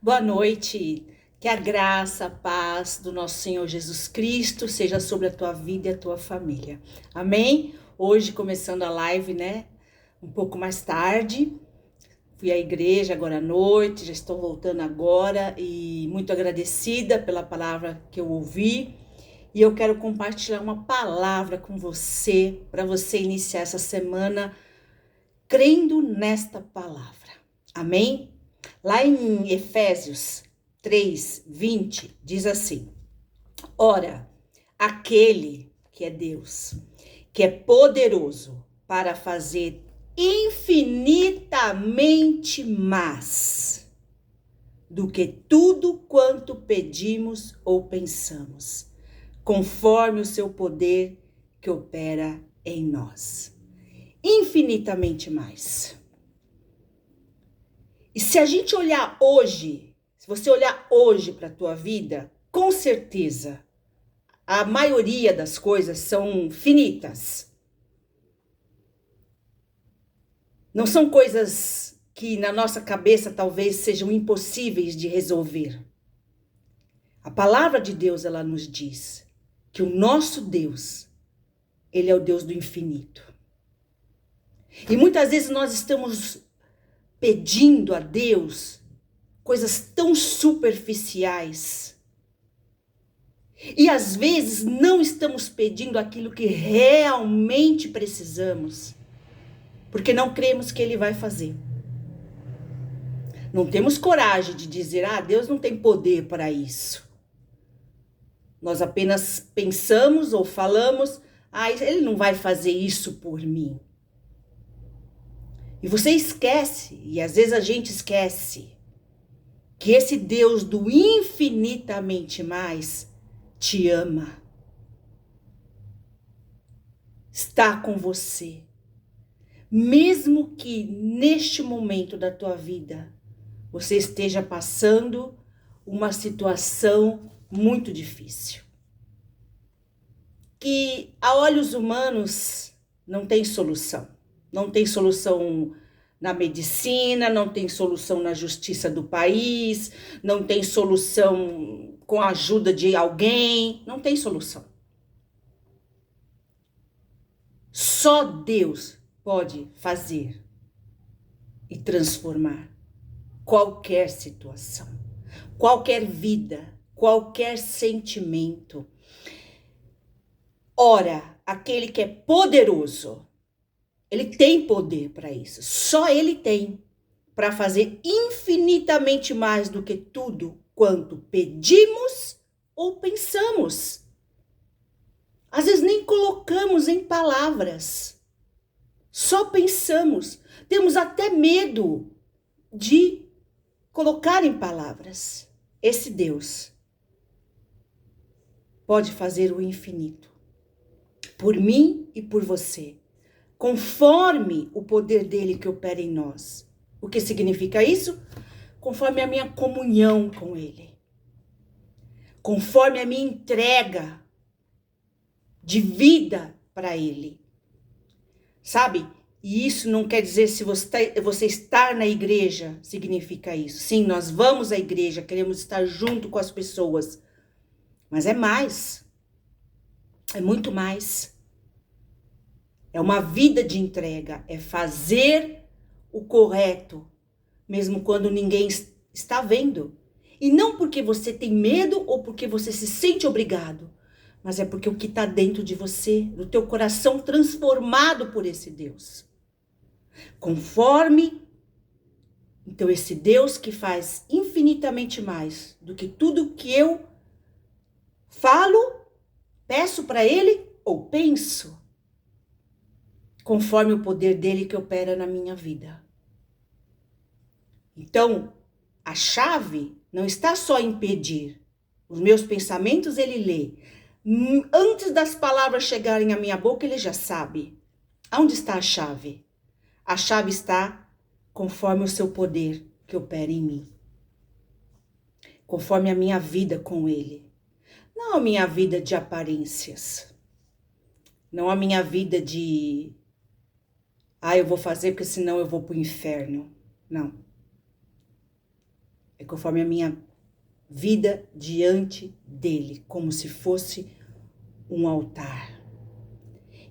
Boa noite. Que a graça, a paz do nosso Senhor Jesus Cristo seja sobre a tua vida e a tua família. Amém? Hoje começando a live, né? Um pouco mais tarde. Fui à igreja agora à noite, já estou voltando agora e muito agradecida pela palavra que eu ouvi. E eu quero compartilhar uma palavra com você, para você iniciar essa semana crendo nesta palavra. Amém? Lá em Efésios 3:20 diz assim: Ora, aquele que é Deus, que é poderoso para fazer infinitamente mais do que tudo quanto pedimos ou pensamos, conforme o seu poder que opera em nós. Infinitamente mais. E se a gente olhar hoje, se você olhar hoje para a tua vida, com certeza, a maioria das coisas são finitas. Não são coisas que na nossa cabeça talvez sejam impossíveis de resolver. A palavra de Deus, ela nos diz que o nosso Deus, ele é o Deus do infinito. E muitas vezes nós estamos pedindo a Deus coisas tão superficiais. E às vezes não estamos pedindo aquilo que realmente precisamos, porque não cremos que Ele vai fazer. Não temos coragem de dizer, Deus não tem poder para isso. Nós apenas pensamos ou falamos, Ele não vai fazer isso por mim. E você esquece, e às vezes a gente esquece, que esse Deus do infinitamente mais te ama. Está com você. Mesmo que neste momento da tua vida você esteja passando uma situação muito difícil. Que a olhos humanos não tem solução. Não tem solução na medicina, não tem solução na justiça do país, não tem solução com a ajuda de alguém, não tem solução. Só Deus pode fazer e transformar qualquer situação, qualquer vida, qualquer sentimento. Ora, aquele que é poderoso, ele tem poder para isso. Só ele tem para fazer infinitamente mais do que tudo quanto pedimos ou pensamos. Às vezes nem colocamos em palavras. Só pensamos. Temos até medo de colocar em palavras. Esse Deus pode fazer o infinito por mim e por você, conforme o poder dele que opera em nós. O que significa isso? Conforme a minha comunhão com ele, conforme a minha entrega de vida para ele. Sabe? E isso não quer dizer se você estar na igreja significa isso. Sim, nós vamos à igreja, queremos estar junto com as pessoas. Mas é mais. É muito mais. É uma vida de entrega. É fazer o correto, mesmo quando ninguém está vendo. E não porque você tem medo ou porque você se sente obrigado, mas é porque o que está dentro de você, do teu coração transformado por esse Deus. Conforme, então, esse Deus que faz infinitamente mais do que tudo que eu falo, peço para ele ou penso, conforme o poder dele que opera na minha vida. Então, a chave não está só em pedir. Os meus pensamentos ele lê. Antes das palavras chegarem à minha boca, ele já sabe. Aonde está a chave? A chave está conforme o seu poder que opera em mim. Conforme a minha vida com ele. Não a minha vida de aparências. Não a minha vida de... eu vou fazer porque senão eu vou para o inferno. Não. É conforme a minha vida diante dele, como se fosse um altar.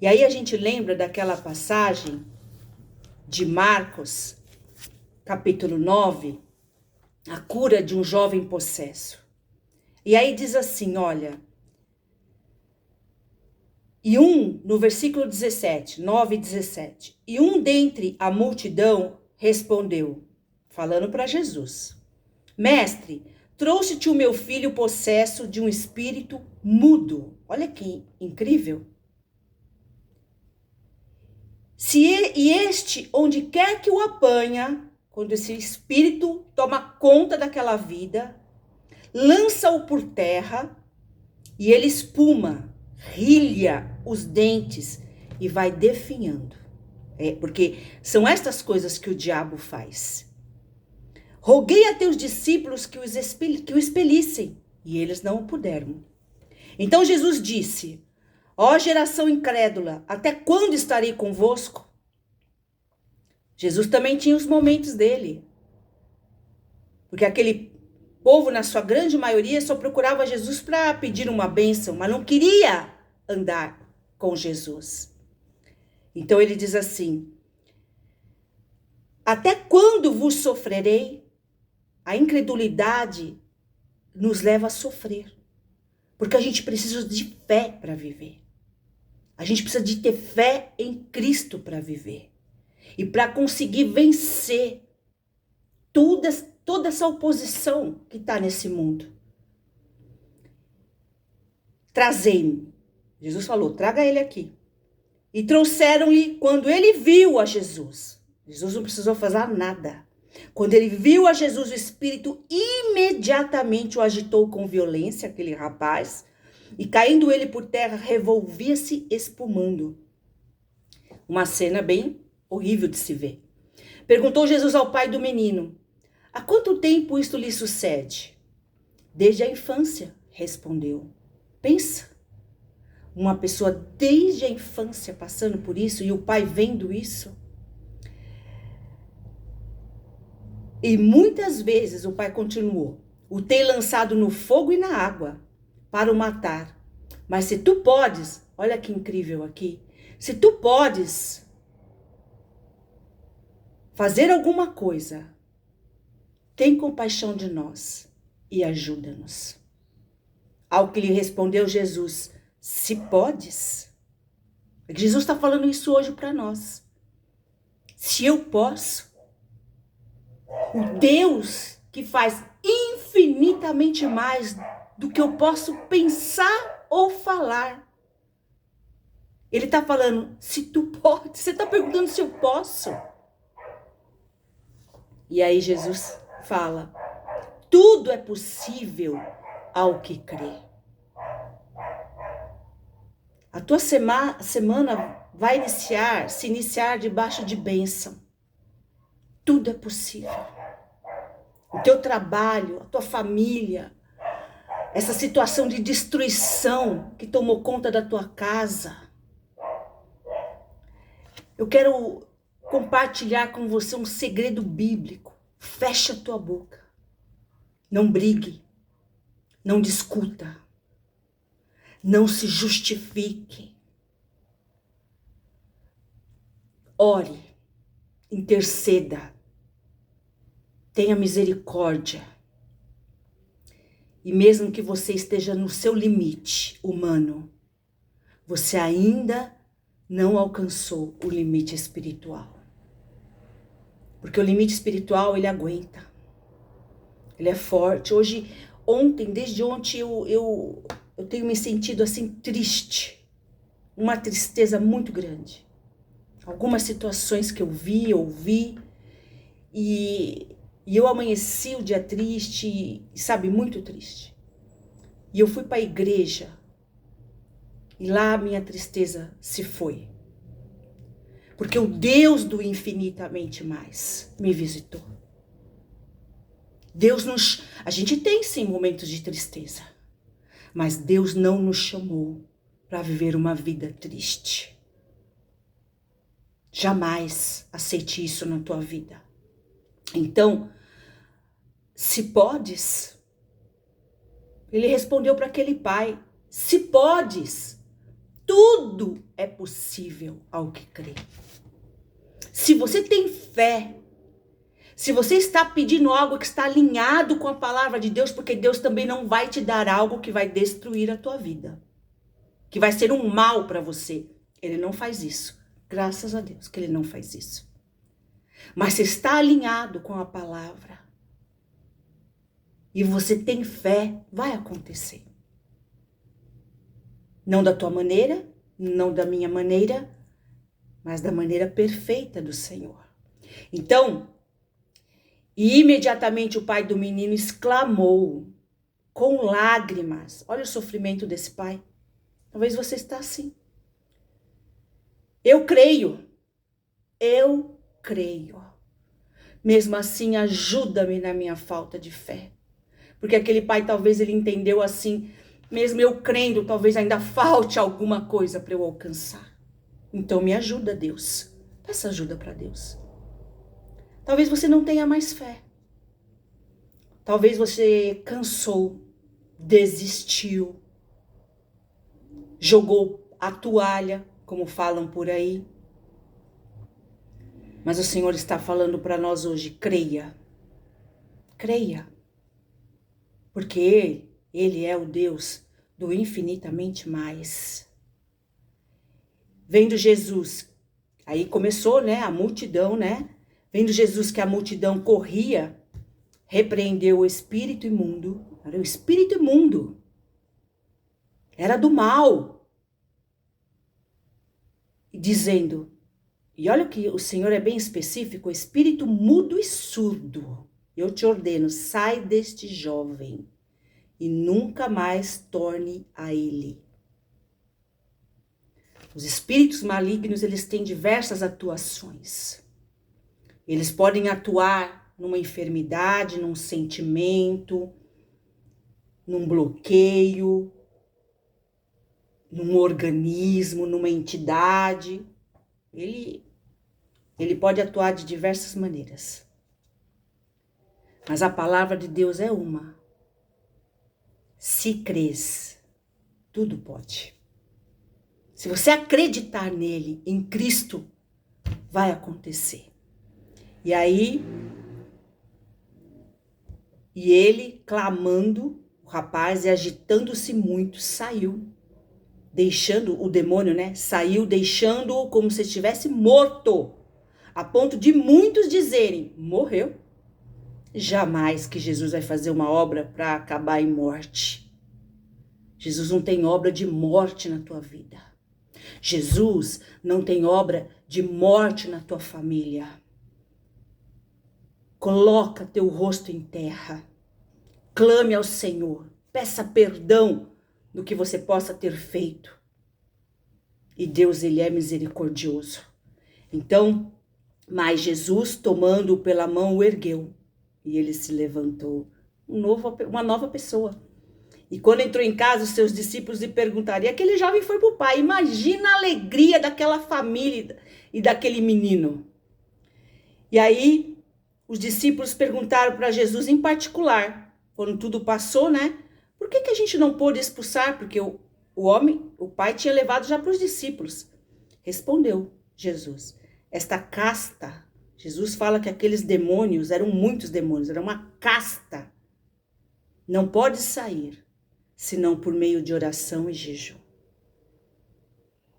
E aí a gente lembra daquela passagem de Marcos, capítulo 9, a cura de um jovem possesso. E aí diz assim, olha, no versículo 17, 9 e 17, e um dentre a multidão respondeu, falando para Jesus, Mestre, trouxe-te o meu filho possesso de um espírito mudo. Olha que incrível. E este, onde quer que o apanha, quando esse espírito toma conta daquela vida, lança-o por terra e ele espuma, rilha os dentes e vai definhando. Porque são estas coisas que o diabo faz. Roguei a teus discípulos que o expelissem, e eles não o puderam. Então Jesus disse, ó geração incrédula, até quando estarei convosco? Jesus também tinha os momentos dele. Porque aquele povo, na sua grande maioria, só procurava Jesus para pedir uma bênção, mas não queria andar com Jesus. Então ele diz assim, até quando vos sofrerei? A incredulidade nos leva a sofrer. Porque a gente precisa de fé para viver. A gente precisa de ter fé em Cristo para viver. E para conseguir vencer toda essa oposição que está nesse mundo. Trazei-me. Jesus falou, traga ele aqui. E trouxeram-lhe quando ele viu a Jesus. Jesus não precisou fazer nada. Quando ele viu a Jesus, o Espírito imediatamente o agitou com violência, aquele rapaz, e caindo ele por terra, revolvia-se espumando. Uma cena bem horrível de se ver. Perguntou Jesus ao pai do menino, há quanto tempo isto lhe sucede? Desde a infância, respondeu. Pensa, uma pessoa desde a infância passando por isso e o pai vendo isso. E muitas vezes o pai continuou, o tem lançado no fogo e na água para o matar. Mas se tu podes, olha que incrível aqui, se tu podes fazer alguma coisa, tem compaixão de nós e ajuda-nos. Ao que lhe respondeu Jesus, se podes. Jesus está falando isso hoje para nós. Se eu posso, o Deus que faz infinitamente mais do que eu posso pensar ou falar. Ele está falando, se tu pode, você está perguntando se eu posso. E aí Jesus fala, tudo é possível ao que crê. A tua semana vai se iniciar debaixo de bênção. Tudo é possível. O teu trabalho, a tua família, essa situação de destruição que tomou conta da tua casa. Eu quero compartilhar com você um segredo bíblico. Fecha a tua boca. Não brigue. Não discuta. Não se justifique. Ore. Interceda. Tenha misericórdia. E mesmo que você esteja no seu limite humano, você ainda não alcançou o limite espiritual. Porque o limite espiritual, ele aguenta. Ele é forte. Desde ontem, eu tenho me sentido assim triste. Uma tristeza muito grande. Algumas situações que eu ouvi, e eu amanheci o dia triste, sabe, muito triste. E eu fui para a igreja, e lá a minha tristeza se foi. Porque o Deus do infinitamente mais me visitou. A gente tem sim momentos de tristeza, mas Deus não nos chamou para viver uma vida triste. Jamais aceite isso na tua vida. Então, se podes. Ele respondeu para aquele pai, se podes, tudo é possível ao que crê. Se você tem fé, se você está pedindo algo que está alinhado com a palavra de Deus, porque Deus também não vai te dar algo que vai destruir a tua vida, que vai ser um mal para você. Ele não faz isso. Graças a Deus que ele não faz isso. Mas se está alinhado com a palavra e você tem fé, vai acontecer. Não da tua maneira, não da minha maneira, mas da maneira perfeita do Senhor. Então, imediatamente o pai do menino exclamou com lágrimas. Olha o sofrimento desse pai. Talvez você está assim. Eu creio. Mesmo assim, ajuda-me na minha falta de fé. Porque aquele pai talvez ele entendeu assim, mesmo eu crendo, talvez ainda falte alguma coisa para eu alcançar. Então me ajuda, Deus. Peça ajuda para Deus. Talvez você não tenha mais fé. Talvez você cansou, desistiu, jogou a toalha, como falam por aí. Mas o Senhor está falando para nós hoje, creia. Creia. Porque Ele é o Deus do infinitamente mais. Vendo Jesus, aí começou, a multidão, Vendo Jesus que a multidão corria, repreendeu o espírito imundo. Era o espírito imundo. Era do mal. E dizendo, e olha que o Senhor é bem específico, espírito mudo e surdo. Eu te ordeno, sai deste jovem e nunca mais torne a ele. Os espíritos malignos, eles têm diversas atuações. Eles podem atuar numa enfermidade, num sentimento, num bloqueio, num organismo, numa entidade. Ele pode atuar de diversas maneiras. Mas a palavra de Deus é uma. Se crês, tudo pode. Se você acreditar nele, em Cristo, vai acontecer. E aí, e ele clamando, o rapaz, e agitando-se muito, saiu. Deixando o demônio, saiu deixando-o como se estivesse morto. A ponto de muitos dizerem, morreu. Jamais que Jesus vai fazer uma obra para acabar em morte. Jesus não tem obra de morte na tua vida. Jesus não tem obra de morte na tua família. Coloca teu rosto em terra. Clame ao Senhor. Peça perdão do que você possa ter feito. E Deus, ele é misericordioso. Então, mas Jesus, tomando-o pela mão, o ergueu. E ele se levantou. Uma nova pessoa. E quando entrou em casa, os seus discípulos lhe perguntaram, e aquele jovem foi para o pai. Imagina a alegria daquela família e daquele menino. E aí, os discípulos perguntaram para Jesus em particular, quando tudo passou, por que a gente não pôde expulsar? Porque o pai tinha levado já para os discípulos. Respondeu Jesus, esta casta, Jesus fala que aqueles demônios, eram muitos demônios, era uma casta, não pode sair, senão por meio de oração e jejum.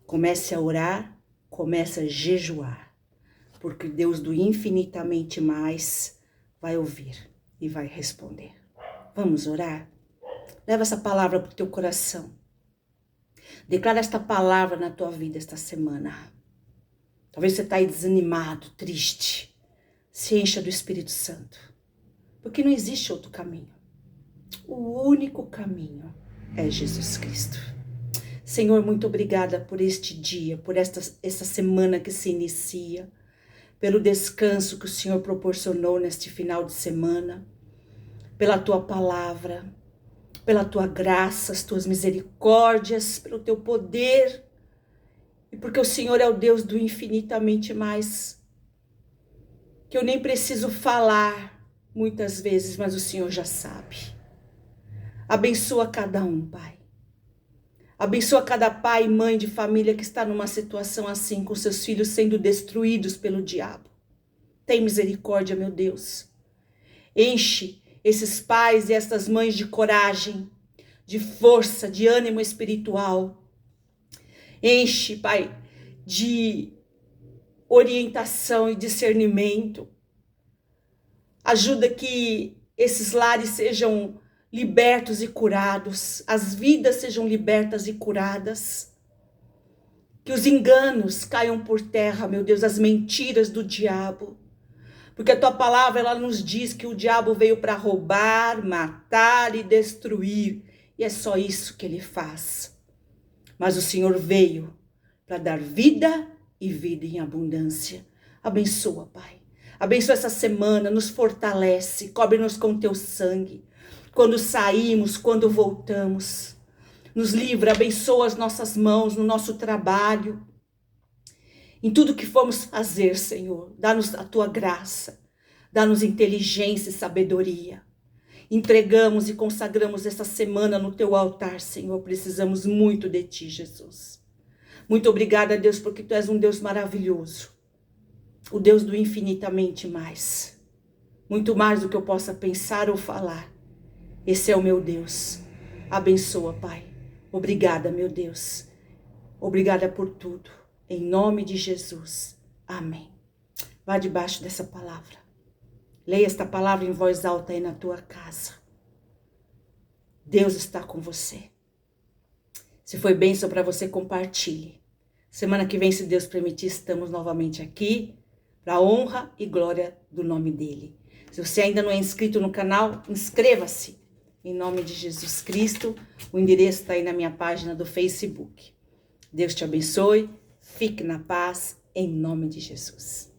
Comece a orar, comece a jejuar, porque Deus do infinitamente mais vai ouvir e vai responder. Vamos orar? Leva essa palavra para o teu coração. Declara esta palavra na tua vida esta semana. Talvez você está aí desanimado, triste. Se encha do Espírito Santo. Porque não existe outro caminho. O único caminho é Jesus Cristo. Senhor, muito obrigada por este dia, por essa semana que se inicia, pelo descanso que o Senhor proporcionou neste final de semana, pela tua palavra, pela tua graça, as tuas misericórdias, pelo teu poder, e porque o Senhor é o Deus do infinitamente mais, que eu nem preciso falar, muitas vezes, mas o Senhor já sabe. Abençoa cada um, Pai. Abençoa cada pai e mãe de família que está numa situação assim, com seus filhos sendo destruídos pelo diabo. Tem misericórdia, meu Deus. Enche esses pais e essas mães de coragem, de força, de ânimo espiritual. Enche, Pai, de orientação e discernimento. Ajuda que esses lares sejam libertos e curados, as vidas sejam libertas e curadas, que os enganos caiam por terra, meu Deus, as mentiras do diabo, porque a tua palavra ela nos diz que o diabo veio para roubar, matar e destruir, e é só isso que ele faz. Mas o Senhor veio para dar vida e vida em abundância. Abençoa, Pai. Abençoa essa semana, nos fortalece, cobre-nos com teu sangue. Quando saímos, quando voltamos, nos livra, abençoa as nossas mãos no nosso trabalho, em tudo que formos fazer, Senhor. Dá-nos a tua graça, dá-nos inteligência e sabedoria. Entregamos e consagramos essa semana no teu altar, Senhor. Precisamos muito de ti, Jesus. Muito obrigada, Deus, porque tu és um Deus maravilhoso, o Deus do infinitamente mais, muito mais do que eu possa pensar ou falar. Esse é o meu Deus. Abençoa, Pai. Obrigada, meu Deus. Obrigada por tudo. Em nome de Jesus. Amém. Vá debaixo dessa palavra. Leia esta palavra em voz alta aí na tua casa. Deus está com você. Se foi bênção para você, compartilhe. Semana que vem, se Deus permitir, estamos novamente aqui para a honra e glória do nome dele. Se você ainda não é inscrito no canal, inscreva-se. Em nome de Jesus Cristo, o endereço está aí na minha página do Facebook. Deus te abençoe, fique na paz, em nome de Jesus.